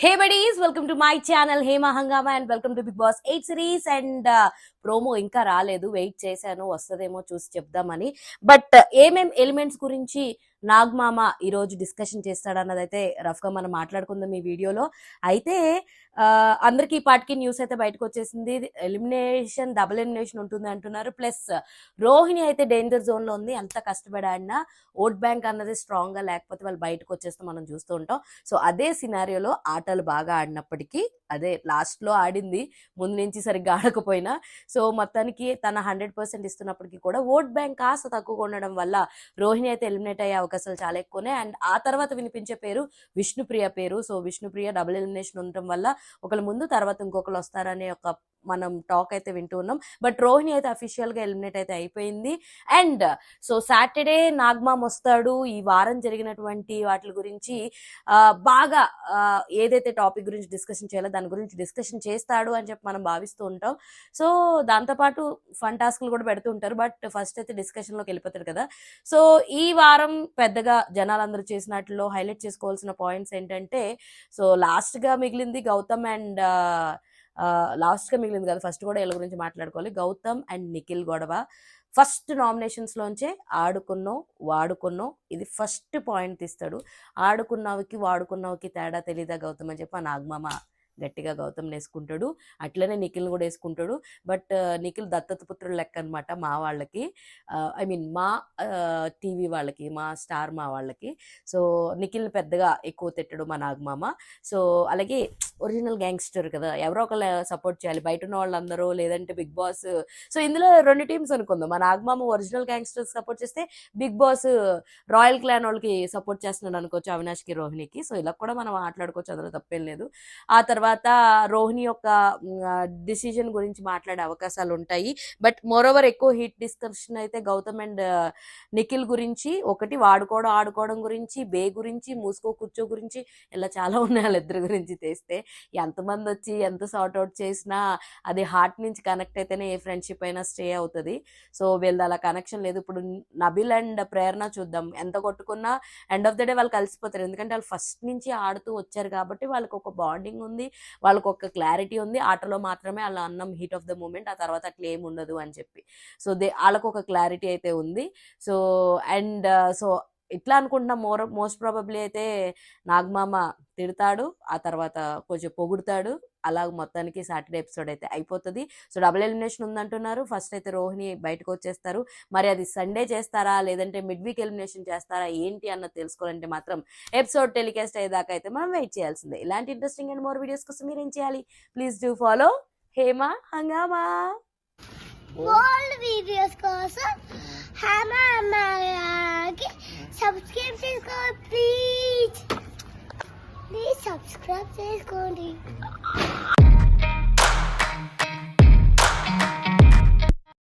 Hey buddies, welcome to my channel Hema Hangama and welcome to Big Boss 8 series and promo ఇంకా రాలేదు, wait చేశాను వస్తదేమో చూసి చెప్దామని. But ఏమేం ఎలిమెంట్స్ గురించి నాగమామ ఈరోజు డిస్కషన్ చేస్తాడన్నదైతే రఫ్గా మనం మాట్లాడుకుందాం ఈ వీడియోలో. అయితే అందరికి ఈ పాటికి న్యూస్ అయితే బయటకు వచ్చేసింది, డబుల్ ఎలిమినేషన్ ఉంటుంది అంటున్నారు. ప్లస్ రోహిణి అయితే డేంజర్ జోన్ లో ఉంది, ఎంత కష్టపడి ఆడినా ఓట్ బ్యాంక్ అన్నది స్ట్రాంగ్ గా లేకపోతే వాళ్ళు బయటకు వచ్చేస్తే మనం చూస్తూ ఉంటాం. సో అదే సినారియోలో ఆటలు బాగా ఆడినప్పటికీ, అదే లాస్ట్ లో ఆడింది, ముందు నుంచి సరిగ్గా ఆడకపోయినా, సో మొత్తానికి తన 100% ఇస్తున్నప్పటికీ కూడా ఓట్ బ్యాంక్ కాస్త తక్కువగా ఉండడం వల్ల రోహిణి అయితే ఎలిమినేట్ అయ్యే అవకాశాలు చాలా ఎక్కువనే. అండ్ ఆ తర్వాత వినిపించే పేరు విష్ణుప్రియ పేరు. సో విష్ణుప్రియ డబుల్ ఎలిమినేషన్ ఉండటం వల్ల ఒకళ్ళు ముందు తర్వాత ఇంకొకరు వస్తారనే ఒక మనం టాక్ అయితే వింటూ ఉన్నాం. బట్ రోహిణి అయితే అఫీషియల్ గా ఎలిమినేట్ అయితే అయిపోయింది. అండ్ సో సాటర్డే నాగమామ్ వస్తాడు. ఈ వారం జరిగినటువంటి వాటి గురించి బాగా ఏదైతే టాపిక్ గురించి డిస్కషన్ చేయాలో దాని గురించి డిస్కషన్ చేస్తాడు అని చెప్పి మనం భావిస్తూ ఉంటాం. సో దాంతోపాటు ఫన్ టాస్క్లు కూడా పెడుతూ ఉంటారు. బట్ ఫస్ట్ అయితే డిస్కషన్ లోకి వెళ్ళిపోతారు కదా. సో ఈ వారం పెద్దగా జనాలందరూ చేసినట్లో హైలైట్ చేసుకోవాల్సిన పాయింట్స్ ఏంటంటే, సో లాస్ట్ గా మిగిలింది గౌతమ్ అండ్ లాస్ట్ గా మిగిలింది కదా, ఫస్ట్ కూడా వీళ్ళ గురించి మాట్లాడుకోవాలి. గౌతమ్ అండ్ నిఖిల్ గొడవ ఫస్ట్ నామినేషన్స్ లోంచే ఆడుకున్నావు వాడుకున్నావు, ఇది ఫస్ట్ పాయింట్ తీస్తాడు. ఆడుకున్నావుకి వాడుకున్నావుకి తేడా తెలీదా గౌతమ్ అని చెప్పి నాగమామ గట్టిగా గౌతమ్ వేసుకుంటాడు. అట్లనే నిఖిల్ కూడా వేసుకుంటాడు. బట్ నిఖిల్ దత్తత పుత్రుడు లెక్క అనమాట మా వాళ్ళకి, ఐ మీన్ మా టీవీ వాళ్ళకి, మా స్టార్ మా వాళ్ళకి. సో నిఖిల్ని పెద్దగా ఎక్కువ తిట్టడు మా నాగమామ. సో అలాగే ఒరిజినల్ గ్యాంగ్స్టర్ కదా, ఎవరో ఒకళ్ళు సపోర్ట్ చేయాలి, బయట ఉన్న వాళ్ళందరూ లేదంటే బిగ్ బాస్. సో ఇందులో రెండు టీమ్స్ అనుకుందాం, మా నాగమామ ఒరిజినల్ గ్యాంగ్స్టర్స్ సపోర్ట్ చేస్తే బిగ్ బాస్ రాయల్ క్లాన్ వాళ్ళకి సపోర్ట్ చేస్తున్నాడు అనుకోవచ్చు, అవినాష్కి రోహిణికి. సో ఇలా కూడా మనం మాట్లాడుకోవచ్చు, అందులో తప్పేం లేదు. ఆ తర్వాత రోహిణి యొక్క డిసిజన్ గురించి మాట్లాడే అవకాశాలు ఉంటాయి. బట్ మోరోవర్ ఎక్కువ హీట్ డిస్కషన్ అయితే గౌతమ్ అండ్ నిఖిల్ గురించి, ఒకటి ఆడుకోవడం గురించి, బే గురించి, మూసుకో కూర్చో గురించి, ఇలా చాలా ఉన్నాయి వాళ్ళిద్దరి గురించి తీస్తే. ఎంతమంది వచ్చి ఎంత సార్ట్ అవుట్ చేసినా అది హార్ట్ నుంచి కనెక్ట్ అయితేనే ఏ ఫ్రెండ్షిప్ అయినా స్టే అవుతుంది. సో వీళ్ళది అలా కనెక్షన్ లేదు. ఇప్పుడు నబిల్ అండ్ ప్రేరణ చూద్దాం, ఎంత కొట్టుకున్నా ఎండ్ ఆఫ్ ద డే వాళ్ళు కలిసిపోతారు. ఎందుకంటే వాళ్ళు ఫస్ట్ నుంచి ఆడుతూ వచ్చారు కాబట్టి వాళ్ళకి ఒక బాండింగ్ ఉంది, వాళ్ళకు ఒక క్లారిటీ ఉంది. ఆటలో మాత్రమే అలా అన్నం హీట్ ఆఫ్ ద మూమెంట్, ఆ తర్వాత అట్లా ఏమి ఉండదు అని చెప్పి. సో వాళ్ళకు ఒక క్లారిటీ అయితే ఉంది. సో అండ్ సో ఇట్లా అనుకుంటున్నా, మోస్ట్ ప్రాబబ్లీ అయితే నాగమామ తిడతాడు, ఆ తర్వాత కొంచెం పొగుడుతాడు. అలా మొత్తానికి సాటర్డే ఎపిసోడ్ అయితే అయిపోతుంది. సో డబుల్ ఎలిమినేషన్ ఉందంటున్నారు. ఫస్ట్ అయితే రోహిణి బయటకు వచ్చేస్తారు. మరి అది సండే చేస్తారా లేదంటే మిడ్ వీక్ ఎలిమినేషన్ చేస్తారా ఏంటి అన్నది తెలుసుకోవాలంటే మాత్రం ఎపిసోడ్ టెలికాస్ట్ అయ్యేదాకా అయితే మనం వెయిట్ చేయాల్సిందే. ఇలాంటి ఇంట్రెస్టింగ్ అండ్ మోర్ వీడియోస్ కోసం మీరు ఏం చేయాలి? ప్లీజ్ డూ ఫాలో హేమా హంగామా. వీడియోస్ కోసం హేమా హంగామాకి సబ్స్క్రైబ్ చేసుకోండి ప్లీజ్ సబ్స్క్రైబ్ చేసుకోండి.